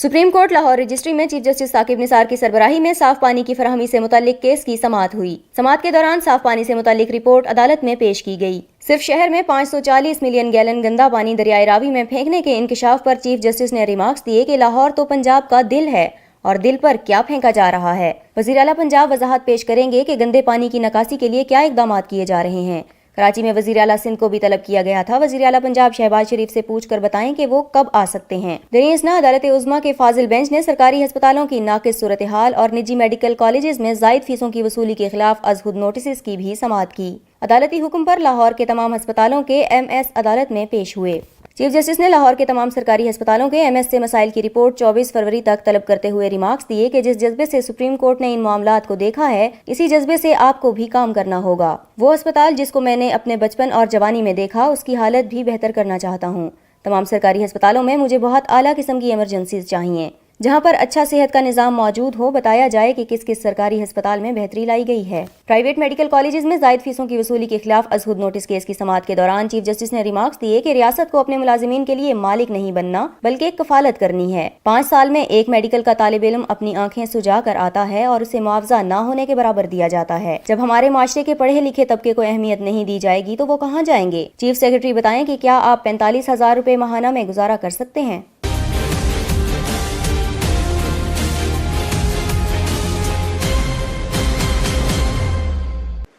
Supreme court Lahore registry में chief justice Saqib Nisar की सरबराही में साफ पानी की फराहमी से मुतालिक केस की समाअत हुई। समाअत के दौरान साफ पानी से मुतालिक रिपोर्ट अदालत में पेश की गई। सिर्फ शहर में 540 मिलियन गैलन गंदा पानी दरियाए रावी में फेंकने के इंकशाफ पर चीफ जस्टिस ने रिमार्क्स दिए कि लाहौर तो पंजाब का दिल है और दिल पर क्या फेंका जा रहा है। वज़ीर आला पंजाब वजाहत पेश करेंगे कि गंदे पानी की निकासी के लिए क्या इकदाम किए जा रहे हैं। कराची में वज़ीर आला सिंध को भी तलब किया गया था। वज़ीर आला पंजाब शहबाज शरीफ से पूछकर बताएं कि वो कब आ सकते हैं। दरियासना अदालत उज़्मा के फाजिल बेंच ने सरकारी अस्पतालों की नाकिस सूरत हाल और निजी मेडिकल कॉलेजेस में जायद फीसों की वसूली के खिलाफ अजहुद नोटिस की भी समाअत की। अदालती हुक्म पर लाहौर के तमाम अस्पतालों के MS अदालत में पेश हुए। चीफ जस्टिस ने लाहौर के तमाम सरकारी अस्पतालों के MS से मसाइल की रिपोर्ट 24 फरवरी तक तलब करते हुए रिमार्क्स दिए कि जिस जज्बे से सुप्रीम कोर्ट ने इन मामलात को देखा है, इसी जज्बे से आपको भी काम करना होगा। वो अस्पताल जिसको मैंने अपने बचपन और जवानी में देखा, उसकी हालत भी बेहतर करना चाहता हूँ। तमाम सरकारी अस्पतालों में मुझे बहुत आला किस्म की इमरजेंसीज चाहिए, जहां पर अच्छा सेहत का निजाम मौजूद हो। बताया जाए कि किस किस सरकारी अस्पताल में बेहतरी लाई गई है। प्राइवेट मेडिकल कॉलेजेस में जायद फीसों की वसूली के खिलाफ अजहुद नोटिस केस की समाअत के दौरान चीफ जस्टिस ने रिमार्क्स दिए कि रियासत को अपने मुलाजिमीन के लिए मालिक नहीं बनना बल्कि एक कफालत करनी है। 5 साल में एक मेडिकल का तालिब इल्म अपनी आंखें सुजा कर आता है और उसे मुआवजा न होने के बराबर दिया जाता है। जब हमारे माशरे के पढ़े लिखे तबके को अहमियत नहीं दी जाएगी तो वो कहाँ जाएंगे। चीफ सेक्रेटरी बताएं कि क्या आप 45,000 रुपए माहाना में गुजारा कर सकते हैं।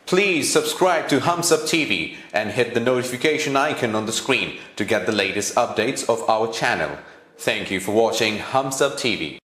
Please subscribe to Hums Up TV and hit the notification icon on the screen to get the latest updates of our channel. Thank you for watching Hums Up TV.